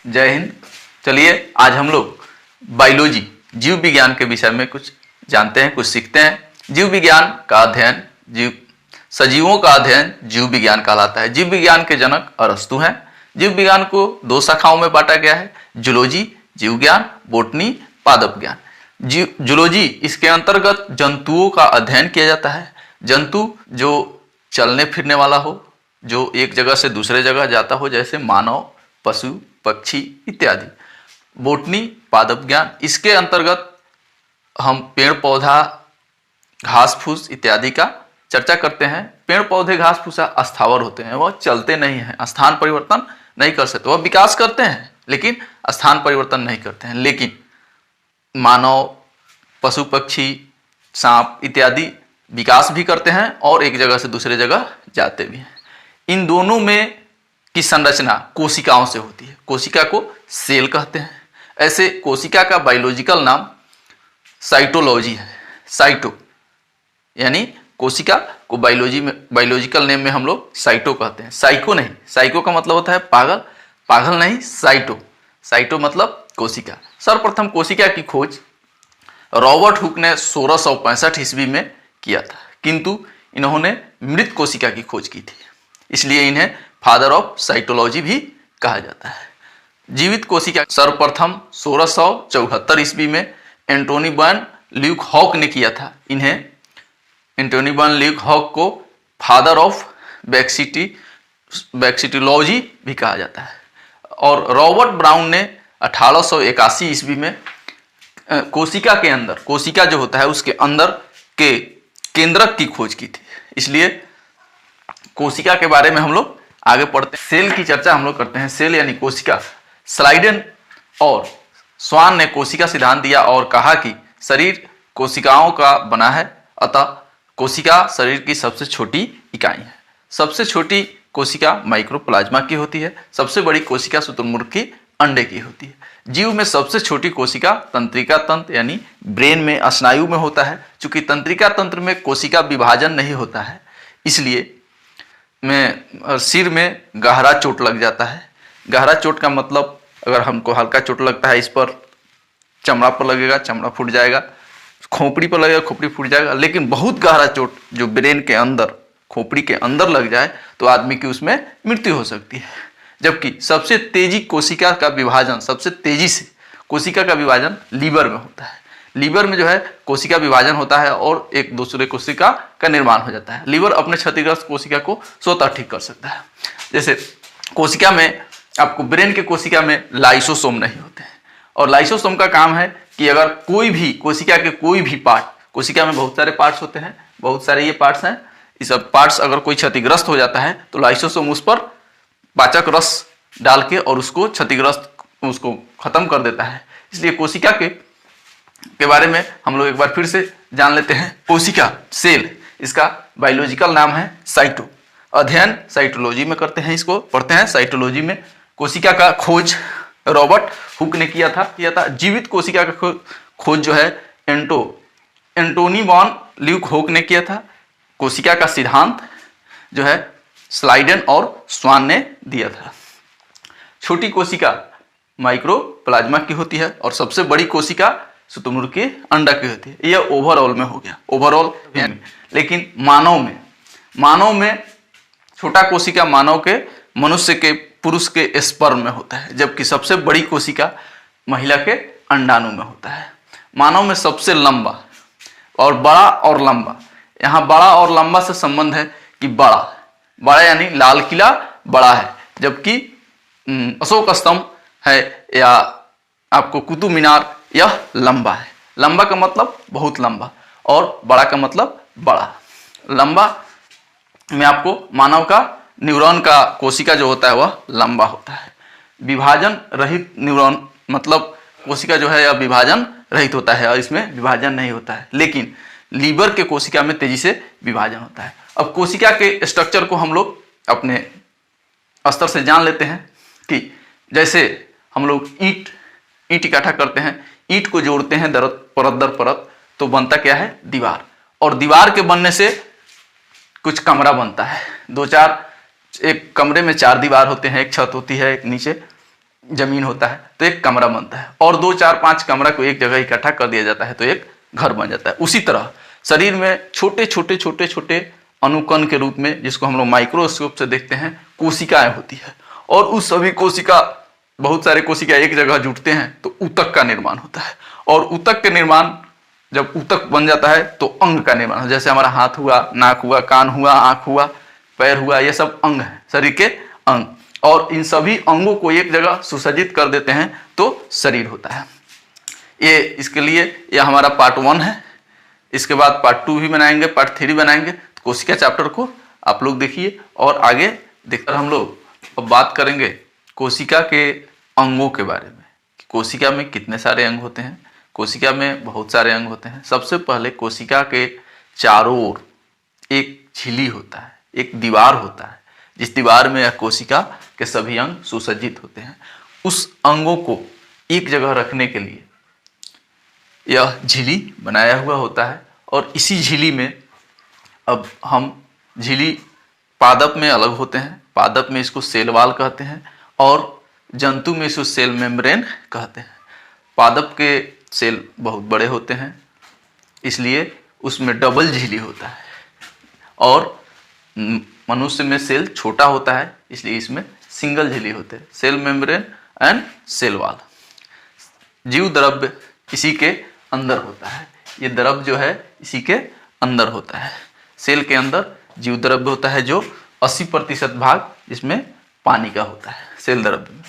जय हिंद। चलिए आज हम लोग बायोलॉजी जीव विज्ञान के विषय में कुछ जानते हैं, कुछ सीखते हैं। जीव विज्ञान का अध्ययन सजीवों का अध्ययन जीव विज्ञान कहलाता है। जीव विज्ञान के जनक अरस्तु हैं। जीव विज्ञान को दो शाखाओं में बांटा गया है, जूलॉजी जीव विज्ञान, बोटनी पादप ज्ञान। जूलॉजी इसके अंतर्गत जंतुओं का अध्ययन किया जाता है। जंतु जो चलने फिरने वाला हो, जो एक जगह से दूसरे जगह जाता हो, जैसे मानव, पशु, पक्षी इत्यादि। बोटनी पादप ज्ञान, इसके अंतर्गत हम पेड़ पौधा, घास फूस इत्यादि का चर्चा करते हैं। पेड़ पौधे घास फूस अस्थावर होते हैं, वह चलते नहीं हैं, स्थान परिवर्तन नहीं कर सकते। वह विकास करते हैं लेकिन स्थान परिवर्तन नहीं करते हैं। लेकिन मानव, पशु पक्षी, सांप इत्यादि विकास भी करते हैं और एक जगह से दूसरे जगह जाते भी हैं। इन दोनों में की संरचना कोशिकाओं से होती है। कोशिका को सेल कहते हैं। ऐसे कोशिका का बायोलॉजिकल नाम साइटोलॉजी है। साइटो यानी कोशिका को बायोलॉजिकल नेम में हम लोग साइटो कहते हैं, साइको नहीं। साइको का मतलब होता है पागल, पागल नहीं, साइटो। साइटो मतलब कोशिका। सर्वप्रथम कोशिका की खोज रॉबर्ट हुक ने 1665 ईस्वी में किया था, किंतु इन्होंने मृत कोशिका की खोज की थी, इसलिए इन्हें फादर ऑफ साइटोलॉजी भी कहा जाता है। जीवित कोशिका सर्वप्रथम 1674 ईस्वी में एंटोनी वैन ल्यूक हॉक ने किया था। इन्हें एंटोनी वैन ल्यूक हॉक को फादर ऑफ बैक्टीरियोलॉजी भी कहा जाता है। और रॉबर्ट ब्राउन ने 1881 ईस्वी में कोशिका के अंदर, कोशिका जो होता है उसके अंदर के केंद्रक की खोज की थी। इसलिए कोशिका के बारे में हम लोग आगे पढ़ते हैं। सेल की चर्चा हम लोग करते हैं। सेल यानी कोशिका। स्लाइडेन और स्वान ने कोशिका सिद्धांत दिया और कहा कि शरीर कोशिकाओं का बना है, अतः कोशिका शरीर की सबसे छोटी इकाई है। सबसे छोटी कोशिका माइक्रोप्लाज्मा की होती है, सबसे बड़ी कोशिका शुतुरमुर्ग की अंडे की होती है। जीव में सबसे छोटी कोशिका तंत्रिका तंत्र यानी ब्रेन में, स्नायु में होता है। चूंकि तंत्रिका तंत्र में कोशिका विभाजन नहीं होता है, इसलिए में सिर में गहरा चोट लग जाता है। गहरा चोट का मतलब, अगर हमको हल्का चोट लगता है, इस पर चमड़ा पर लगेगा, चमड़ा फूट जाएगा, खोपड़ी पर लगेगा, खोपड़ी फूट जाएगा। लेकिन बहुत गहरा चोट जो ब्रेन के अंदर, खोपड़ी के अंदर लग जाए तो आदमी की उसमें मृत्यु हो सकती है। जबकि सबसे तेजी कोशिका का विभाजन, सबसे तेजी से कोशिका का विभाजन लीवर में होता है। लीवर में जो है कोशिका विभाजन होता है और एक दूसरे कोशिका का निर्माण हो जाता है। लीवर अपने क्षतिग्रस्त कोशिका को स्वतः ठीक कर सकता है। जैसे कोशिका में, आपको ब्रेन के कोशिका में लाइसोसोम नहीं होते हैं, और लाइसोसोम का काम है कि अगर कोई भी कोशिका के कोई भी पार्ट, कोशिका में बहुत सारे पार्ट्स होते हैं, बहुत सारे ये पार्ट्स हैं, इस सब पार्ट्स अगर कोई क्षतिग्रस्त हो जाता है तो लाइसोसोम उस पर पाचक रस डाल के और उसको क्षतिग्रस्त, उसको खत्म कर देता है। इसलिए कोशिका के बारे में हम लोग एक बार फिर से जान लेते हैं। कोशिका, सेल, इसका बायोलॉजिकल नाम है साइटो। अध्ययन साइटोलॉजी में करते हैं, इसको पढ़ते हैं साइटोलॉजी में। कोशिका का खोज रॉबर्ट हुक ने किया था। जीवित कोशिका का खोज जो है एंटोनी वॉन ल्यूक हुक ने किया था। कोशिका का सिद्धांत जो है स्लाइडेन और स्वान ने दिया था। छोटी कोशिका माइक्रोप्लाज्मा की होती है और सबसे बड़ी कोशिका शुतुरमुर्ग के अंडा की होती है। यह ओवरऑल में हो गया, ओवरऑल। लेकिन मानव में छोटा कोशिका मानव के, मनुष्य के, पुरुष के स्पर्म में होता है, जबकि सबसे बड़ी कोशिका महिला के अंडाणु में होता है। मानव में सबसे लंबा और बड़ा और लंबा, यहाँ बड़ा और लंबा से संबंध है कि बड़ा यानी लाल किला बड़ा है, जबकि अशोक स्तंभ है या आपको कुतुब मीनार, यह लंबा है। लंबा का मतलब बहुत लंबा और बड़ा का मतलब बड़ा। लंबा में आपको मानव का न्यूरॉन का कोशिका जो होता है वह लंबा होता है। विभाजन रहित न्यूरॉन मतलब कोशिका जो है यह विभाजन रहित होता है और इसमें विभाजन नहीं होता है। लेकिन लीवर के कोशिका में तेजी से विभाजन होता है। अब कोशिका के स्ट्रक्चर को हम लोग अपने स्तर से जान लेते हैं कि जैसे हम लोग ईंट इकट्ठा करते हैं, ईंट को जोड़ते हैं परत दर परत, तो बनता क्या है? दीवार। और दीवार के बनने से कुछ कमरा बनता है, दो चार, एक कमरे में 4 दीवार होते हैं, एक छत होती है, एक नीचे जमीन होता है, तो एक कमरा बनता है, और 2 4 5 कमरा को एक जगह इकट्ठा कर दिया जाता है तो एक घर बन जाता है। उसी तरह शरीर में छोटे छोटे छोटे छोटे अनुकण के रूप में, जिसको हम लोग माइक्रोस्कोप से देखते हैं, कोशिकाएं होती है, और उस सभी कोशिका, बहुत सारे कोशिका एक जगह जुटते हैं तो ऊतक का निर्माण होता है, और ऊतक के निर्माण, जब ऊतक बन जाता है तो अंग का निर्माण हो, जैसे हमारा हाथ हुआ, नाक हुआ, कान हुआ, आंख हुआ, पैर हुआ, ये सब अंग है, शरीर के अंग, और इन सभी अंगों को एक जगह सुसज्जित कर देते हैं तो शरीर होता है। ये इसके लिए ये हमारा पार्ट 1 है। इसके बाद पार्ट 2 भी बनाएंगे, पार्ट 3 बनाएंगे। तो कोशिका चैप्टर को आप लोग देखिए, और आगे देखकर हम लोग अब बात करेंगे कोशिका के अंगों के बारे में। कोशिका में कितने सारे अंग होते हैं? कोशिका में बहुत सारे अंग होते हैं। सबसे पहले कोशिका के चारों ओर एक झिल्ली होता है, एक दीवार होता है, जिस दीवार में यह कोशिका के सभी अंग सुसज्जित होते हैं। उस अंगों को एक जगह रखने के लिए यह झिल्ली बनाया हुआ होता है, और इसी झिल्ली में, अब हम झिल्ली पादप में अलग होते हैं, पादप में इसको सेल वाल कहते हैं, और जंतु में इसको सेल मेम्ब्रेन कहते हैं। पादप के सेल बहुत बड़े होते हैं, इसलिए उसमें डबल झिल्ली होता है, और मनुष्य में सेल छोटा होता है, इसलिए इसमें सिंगल झिल्ली होते हैं, cell membrane and cell wall. जीव द्रव्य इसी के अंदर होता है, ये द्रव्य जो है इसी के अंदर होता है। सेल के अंदर जीव द्रव्य होता है जो 80% भाग जिसमें पानी का होता है सेल द्रव्य में।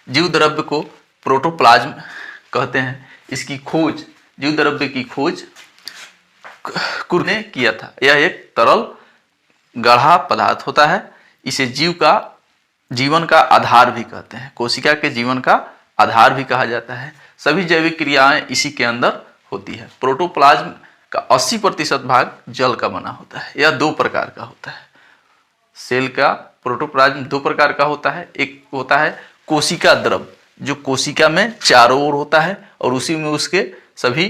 जीव द्रव्य को प्रोटोप्लाज्म कहते हैं। इसकी खोज, जीव द्रव्य की खोज कुर ने किया था। यह एक तरल गाढ़ा पदार्थ होता है। इसे जीवन का आधार भी कहते हैं, कोशिका के जीवन का आधार भी कहा जाता है। सभी जैविक क्रियाएं इसी के अंदर होती है। प्रोटोप्लाज्म का 80% भाग जल का बना होता है। यह 2 प्रकार का होता है। सेल का प्रोटोप्लाज्म 2 प्रकार का होता है। एक होता है कोशिका द्रव्य, जो कोशिका में चारों ओर होता है, और उसी में उसके सभी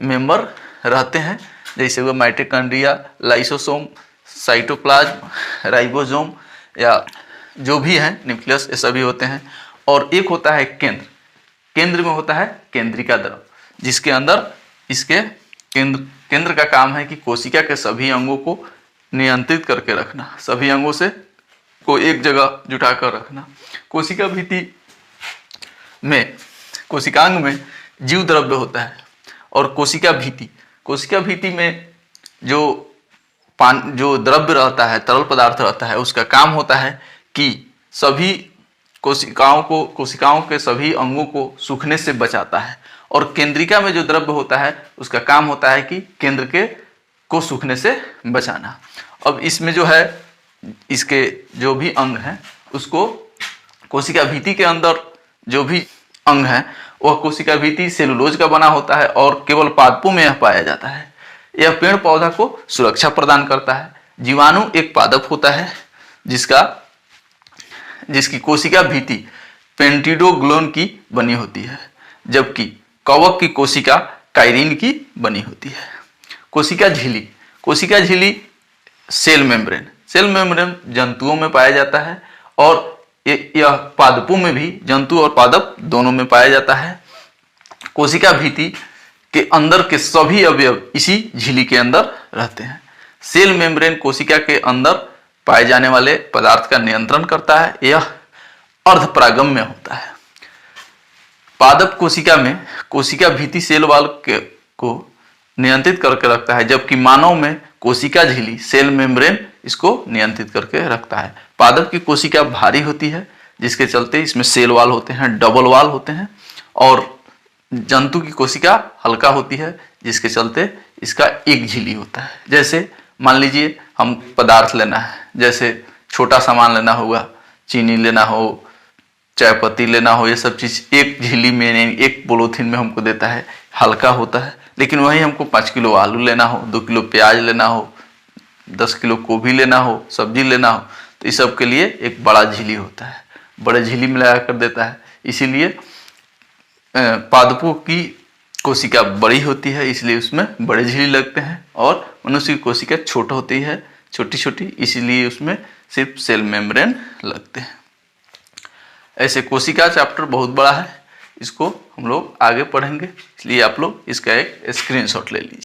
मेंबर रहते हैं, जैसे वो माइटोकॉन्ड्रिया, लाइसोसोम, साइटोप्लाज्म, राइबोसोम, या जो भी हैं, न्यूक्लियस, ये सभी होते हैं। और एक होता है केंद्र। केंद्र में होता है केंद्रिका द्रव, जिसके अंदर इसके केंद्र का काम है कि कोशिका के सभी अंगों को नियंत्रित करके रखना, सभी अंगों से को एक जगह जुटा कर रखना। कोशिका भित्ति में, कोशिकांग में जीव द्रव्य होता है, और कोशिका भित्ति में जो द्रव्य रहता है, तरल पदार्थ रहता है, उसका काम होता है कि सभी कोशिकाओं के सभी अंगों को सूखने से बचाता है। और केंद्रिका में जो द्रव्य होता है उसका काम होता है कि केंद्र को सूखने से बचाना। अब इसमें जो है, इसके जो भी अंग हैं उसको कोशिका भित्ति के अंदर जो भी अंग है वह कोशिका भित्ति सेलुलोज का बना होता है, और केवल पादपों में यह पाया जाता है। यह पेड़ पौधा को सुरक्षा प्रदान करता है। जीवाणु एक पादप होता है जिसकी कोशिका भित्ति पेंटिडोग्लोन की बनी होती है, जबकि कवक की कोशिका काइरिन की बनी होती है। कोशिका झिल्ली सेल मेम्ब्रेन जंतुओं में पाया जाता है, और यह पादपों में भी, जंतु और पादप दोनों में पाया जाता है। कोशिका भित्ति के अंदर के सभी अवयव इसी झिल्ली के अंदर रहते हैं। सेल मेम्ब्रेन कोशिका के अंदर पाए जाने वाले पदार्थ का नियंत्रण करता है। यह अर्धपरागम्य होता है। पादप कोशिका में कोशिका भित्ति सेल वाल को नियंत्रित करके रखता है, जबकि मानव में कोशिका झिल्ली सेल मेम्ब्रेन इसको नियंत्रित करके रखता है। पादप की कोशिका भारी होती है, जिसके चलते इसमें सेल वाल होते हैं, डबल वाल होते हैं, और जंतु की कोशिका हल्का होती है, जिसके चलते इसका एक झिल्ली होता है। जैसे मान लीजिए हम पदार्थ लेना है, जैसे छोटा सामान लेना होगा, चीनी लेना हो, चाय पत्ती लेना हो, ये सब चीज एक झिल्ली में, एक पॉलीथीन में हमको देता है, हल्का होता है। लेकिन वही हमको 5 किलो आलू लेना हो, 2 किलो प्याज लेना हो, 10 किलो गोभी लेना हो, सब्जी लेना हो, तो इस सब के लिए एक बड़ा झिल्ली होता है, बड़े झिल्ली में लगा कर देता है। इसीलिए पादपों की कोशिका बड़ी होती है, इसलिए उसमें बड़े झिल्ली लगते हैं, और मनुष्य की कोशिका छोटा होती है, छोटी छोटी, इसीलिए उसमें सिर्फ सेल मेम्ब्रेन लगते हैं। ऐसे कोशिका चैप्टर बहुत बड़ा है, इसको हम लोग आगे पढ़ेंगे, इसलिए आप लोग इसका एक स्क्रीनशॉट ले लीजिए।